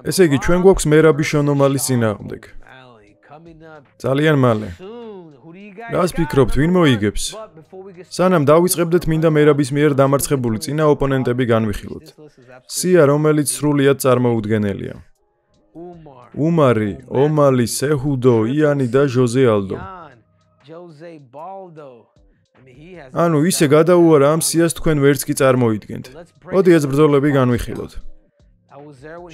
ესე იგი, ჩვენ გვაქვს მერაბი შონ ომალის წინააღმდეგ. ძალიან მალე. რას ფიქრობთ, ვინ მოიგებს? სანამ დავიწყებდეთ, მინდა მერაბის მიერ დამარცხებული წინა ოპონენტები განვიხილოთ. სია, რომელიც სრულიად წარმოუდგენელია. უმარი, ომალი, სეჰუდო, იანი და ჟოზე ალდო. ანუ ისე გადაუარა ამ სიას თქვენ ვერც კი წარმოიდგენთ. მოდი ეს ბრძოლები განვიხილოთ.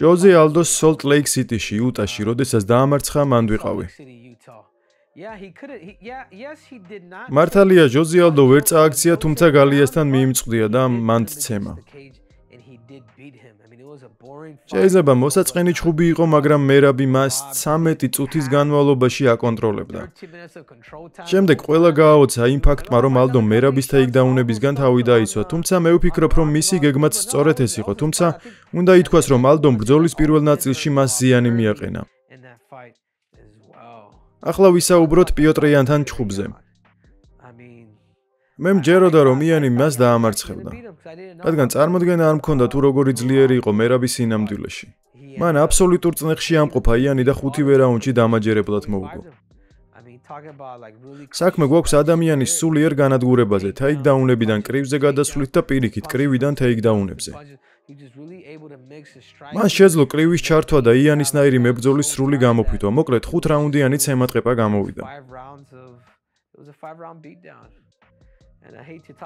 ჟოზე ალდოს სოლტ ლეიქ სიტიში, იუტაში, როდესაც დაამარცხა, მან ვიყავი. მართალია, ჟოზე ალდო ვერ წააქცია, თუმცა გალიასთან მიიმწყდია და მან ცემა. შეიძლება მოსაწყენი ჩხუბი იყო, მაგრამ მერაბი მას 13 წუთის განმავლობაში აკონტროლებდა. შემდეგ ყველა გააოცა იმ ფაქტმა, რომ ალდომ მერაბის თეიქდაუნებისგან თავი დაიცვა, თუმცა მე ვფიქრობ, რომ მისი გეგმაც სწორედ ეს იყო, თუმცა უნდა ითქვას, რომ ალდომ ბრძოლის პირველ ნაწილში მას ზიანი მიაყენა. ახლა ვისაუბროთ პიოტრიანთან ჩხუბზე. მე მჯეროდა, რომ იანი მას დაამარცხებდა. რადგან წარმოდგენა არ მქონდა თუ როგორი ძლიერი იყო მერაბის სინამდვილეში. მან აბსოლუტურ წნეხში ამყოფა იანი და 5-ვე რაუნდში დამაჯერებლად მოუგო. საქმე გვაქვს ადამიანის სულიერ განადგურებაზე, თეიქდაუნებიდან კრივზე გადასვლით და პირიქით კრივიდან თეიქდაუნებზე. მან შეძლო კრივის ჩართვა და იანისნაირი მებრძოლის სრული გამოფიტვა. მოკლედ 5 რაუნდიანი ცემატყეპა გამოვიდა.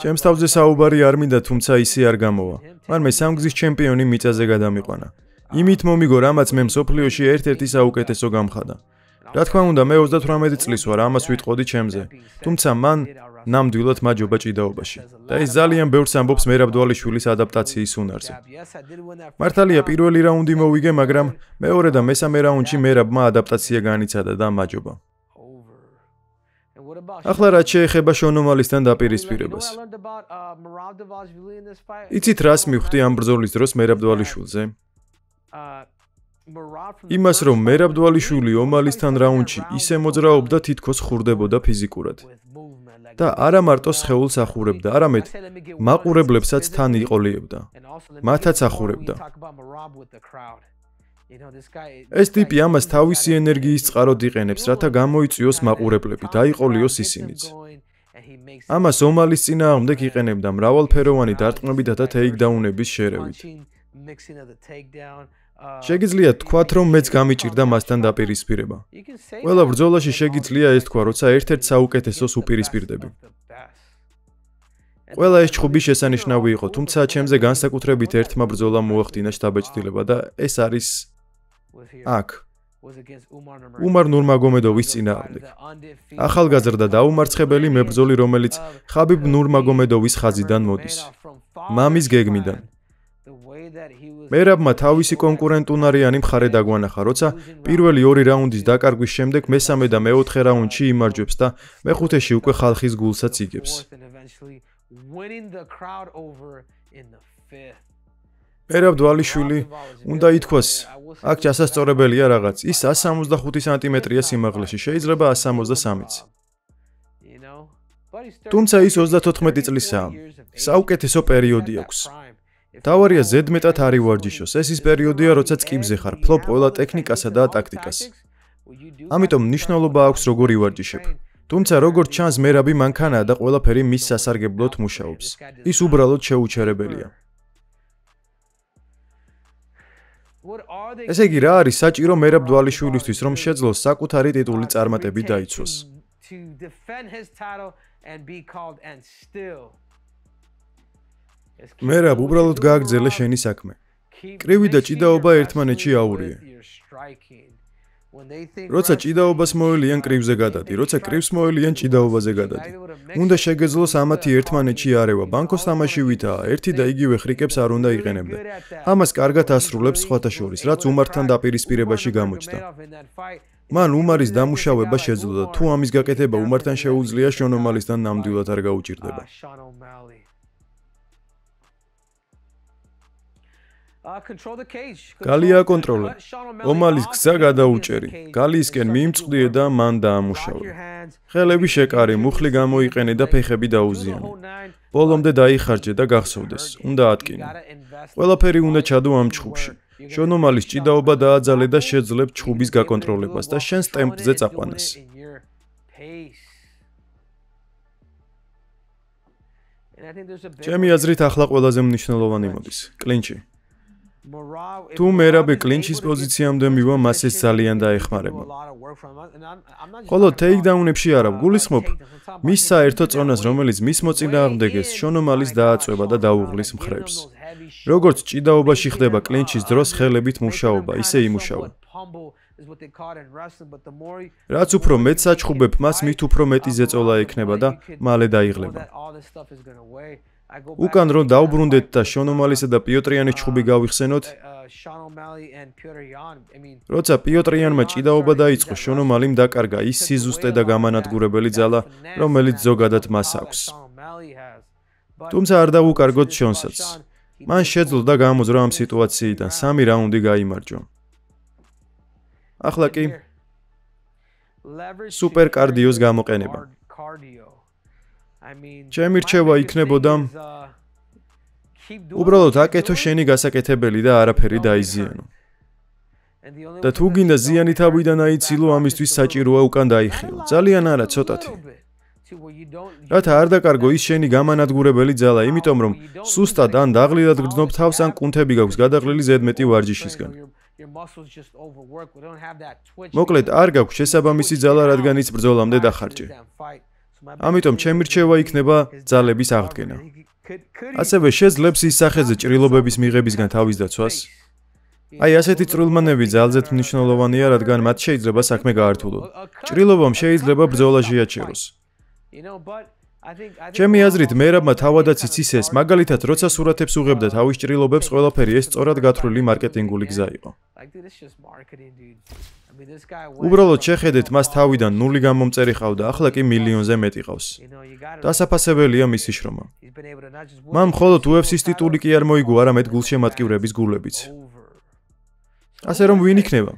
ჩემს თავზე საუბარი არ მინდა, თუმცა ისე არ გამოვა. მან მე სამგზის ჩემპიონი მიწაზე გადამიყვანა. იმით მომიგო, რამაც მე მსოფლიოში ერთ-ერთი საუკეთესო გამხადა. რა თქმა უნდა, მე 38 წლის ვარ, ამას ვიტყოდი ჩემზე. თუმცა მან ნამდვილად მაჯობა ჭიდაობაში. და ეს ძალიან ბევრს ამბობს მერაბ დვალიშვილის ადაპტაციის უნარზე. მართალია, პირველი რაუნდი მოვიგე, მაგრამ მეორე და მესამე რაუნდში მერაბმა ადაპტაცია განიცადა და მაჯობა. ახლა რაც შეეხება შონ ომალისთან დაპირისპირებას. იცით რას მივხვდი ამ ბრძოლის დროს მერაბ დვალიშვილზე? იმას, რომ მერაბ დვალიშვილი ომალისთან რაუნდში ისე მოძრაობდა, თითქოს ხურდებოდა ფიზიკურად. და არა მარტო სხეულს ახურებდა, არამედ მაყურებლებსაც თან იყოლიებდა. მათაც ახურებდა. ეს ტიპი ამას თავისი ენერგიის წყაროდ იყენებს, რათა გამოიწვიოს მაყურებლები, დაიყოლიოს ისინიც. ამას ომალის წინააღმდეგ იყენებდა მრავალფეროვანი დარტყმებითა და თეიქდაუნების შერევით. შეგიძლიათ თქვათ, რომ მეც გამიჭირდა მასთან დაპირისპირება. ყველა ბრძოლაში შეგიძლია ეს თქვა, როცა ერთ-ერთ საუკეთესოს უპირისპირდები. ყველა ეს ჩხუბი შესანიშნავი იყო, თუმცა ჩემზე განსაკუთრებით ერთმა ბრძოლამ მოახდინა შთაბეჭდილება და ეს არის აქ. უმარ ნურმაგომედოვის წინააღმდეგ. ახალგაზრდა დაუმარცხებელი მებრძოლი, რომელიც ხაბიბ ნურმაგომედოვის ხაზიდან მოდის. მამის გეგმიდან. მერაბმა თავისი კონკურენტუნარიანი მხარე დაგვანახა, როცა პირველი 2 რაუნდის დაკარგვის შემდეგ მესამე და მეოთხე რაუნდში იმარჯვებს და მეხუთეში უკვე ხალხის გულსაც იგებს. მერაბ დვალიშვილი, უნდა ითქვას, აქ ჩასასწორებელია რაღაც, ის 165 სანტიმეტრია სიმაღლეში, შეიძლება 163-იც. თუმცა ის 34 წლისაა. საუკეთესო პერიოდი აქვს. თავარია ზედმეტად არ ივარჯიშოს. ეს ის პერიოდია, როდესაც კიბზე ხარ, ფლობ ყველა ტექნიკასა და ტაქტიკას. ამიტომ მნიშვნელობა აქვს როგორ ივარჯიშებ. თუმცა როგორც ჩანს, მერაბი მანქანაა და ყველაფერი მის სასარგებლოდ მუშაობს. ის უბრალოდ შეუჩერებელია. ესე იგი, რა არის საჭირო მერაბ დვალიშვილისთვის, რომ შეძლოს საკუთარი ტიტული წარმატებით დაიცვას? მერაბ, უბრალოდ გააგრძელე შენი საქმე. კრივი და ჭიდაობა ერთმანეთში აურიე. როცა ჭიდაობას მოელიან კრივზე გადადი, როცა კრივს მოელიან ჭიდაობაზე გადადი. უნდა შეგეძლოს ამათი ერთმანეთში არევა. ბანკოს თამაში ვითაა, ერთი და იგივე ხრიკებს არ უნდა იყენებდე. ამას კარგად ასრულებს სხვათა შორის, რაც უმართან დაპირისპირებაში გამოჩნდა. მან უმარის დამუშავება შეძლო და თუ ამის გაკეთება უმართან შეუძლია, შონ ომალისთან ნამდვილად არ გაუჭირდება. გალია აკონტროლე. ომალის გზა გადაუჭერი. გალიისკენ მიიმწყდიე და მან დაამუშავე. ხელები შეკარე, მუხლი გამოიყენე და ფეხები დაუზიანე. ბოლომდე დაიხარჯე და გახსოვდეს. უნდა ატკინე. ყველაფერი უნდა ჩადო ამ ჩხუბში. შონ ომალის ჭიდაობა დააძალე და შეძლებ ჩხუბის გაკონტროლებას და შენს ტემპზე წაყვანას. ჩემი აზრით ახლა ყველაზე მნიშვნელოვანი მოდის კლინჩი. თუ მერაბი კლინჩის პოზიციამდე მივა, მას ეს ძალიან დაეხმარება. ხოლო ტეიქდაუნებში არა, გულისხმობ მის საერთო წონას, რომელიც მის მოწინააღმდეგეს შონ ომალის დააწვევა და დაუღლის მხრებს. როგორც ჭიდაობაში ხდება კლინჩის დროს ხელებით მუშაობა, ისე იმუშავა. რაც უფრო მეტ საჩხუბებ მას, მით უფრო მეტი ზეწოლა ექნება და მალე დაიღლება. უკან რომ დაუბრუნდეთ და შონ ომალისა და პიოტრიანის ჩხუბი გავიხსენოთ, როცა პიოტრიანმა ჭიდაობა დაიწყო, შონ ომალიმ დაკარგა ის სიზუსტე და გამანადგურებელი ძალა, რომელიც ზოგადად მას აქვს. თუმცა არ დაუკარგოთ შონსაც. მან შეძლო და გამოზრა ამ სიტუაციიდან 3 რაუნდი გაიმარჯვა. ახლა კი სუპერ კარდიოს გამოყენება. ჩემი რჩევა იქნებოდა უბრალოდ აკეთო შენი გასაკეთებელი და არაფერი დაიზიანო. და თუ გინდა ზიანი თავიდან აიცილო, ამისთვის საჭიროა უკან დაიხიო. ძალიან არა, ცოტათი. რათა არ დაკარგო ის შენი გამანადგურებელი ძალა, იმიტომ რომ სუსტად ან დაღლილად გრძნობ თავს, ან კუნთები გაქვს გადაღლილი ზედმეტი ვარჯიშისგან. მოკლედ, არ გაქვს შესაბამისი ძალა, რადგან ის ბრძოლამდე დახარჯე. ამიტომ ჩემი რჩევა იქნება ძალების აღდგენა. ასევე შეძლებს ის სახეზე ჭრილობების მიღებისგან თავის დაცვას. აი ასეთი წვრილმანები ძალზედ მნიშვნელოვანია, რადგან მათ შეიძლება საქმე გაართულონ. ჭრილობამ შეიძლება ბრძოლაში აჩეროს. ჩემი აზრით, მერაბმა თავადაც იცის ეს, მაგალითად, როცა სურათებს უღებდა თავის ჭრილობებს, ყველაფერი ეს სწორად გათვლილი მარკეტინგული გზა იყო. უბრალოდ შეხედეთ, მას თავიდან 0 გამომწერი ყავდა, ახლა კი მილიონზე მეტი ყავს. დასაფასებელია მისი შრომა. მან მხოლოდ UFC-ის ტიტული კი არ მოიგო, არამედ გულშემატკივრების გულებიც. ასე რომ ვინ იქნება?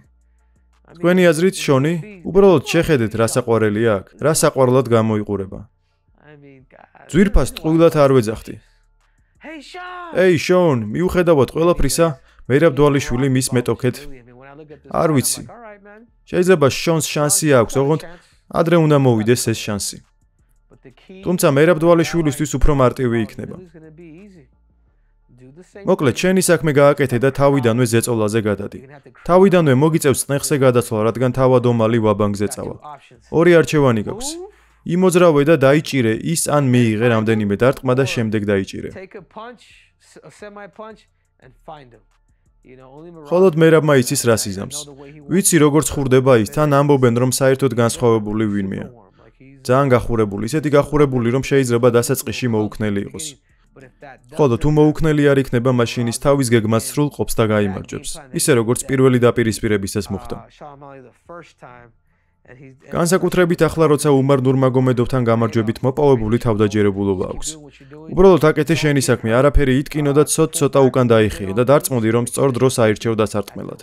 თქვენი აზრით, შონი? უბრალოდ შეხედეთ, რა საყვარელია აქ, რა საყვარლად გამოიყურება. ძვირფას ტყუილად არ ვეძახდი. ეი, შონ, მიუხედავად ყველაფრისა, მერაბ დვალიშვილი მის მეტოქეთ. არ ვიცი. შეიძლება შონს შანსი აქვს, ოღონდ ადრე უნდა მოვიდეს ეს შანსი. თუმცა მერაბ დვალიშვილისთვის უფრო მარტივი იქნება. მოკლედ, შენი საქმე გააკეთე და თავიდანვე ზეწოლაზე გადადი. თავიდანვე მოგიწევს წნეხზე გადასვლა, რადგან თავად ომალი ვაბანგზე წავა. ორი არჩევანი გაქვს. იმოძრავე და დაიჭირე ის, ან მიიღე რამდენიმე დარტყმა და შემდეგ დაიჭირე. ხოლოდ მერაბმა იცის რა სიზამს. ვიცი როგორც ხურდება ის, თან ამბობენ რომ საერთოდ განსხვავებული ვინმეა. ძალიან გახურებული, ისეთი გახურებული რომ შეიძლება დასაწყისში მოუქნელი იყოს. ხოლო თუ მოუქნელი არ იქნება, მაშინ ის თავის გეგმას სრულ ყოფს და გაიმარჯვებს. ისე როგორც პირველი დაპირისპირებისას მოხდა. განსაკუთრებით ახლა, როცა უმარ ნურმაგომედოვთან გამარჯვებით მოპოვებული თავდაჯერებულობა აქვს. უბრალოდ აკეთე შენი საქმე, არაფერი იტკინო და ცოტ-ცოტა უკან დაიხიე და დარწმუნდი, რომ სწორ დროს აირჩევ დასარტყმელად.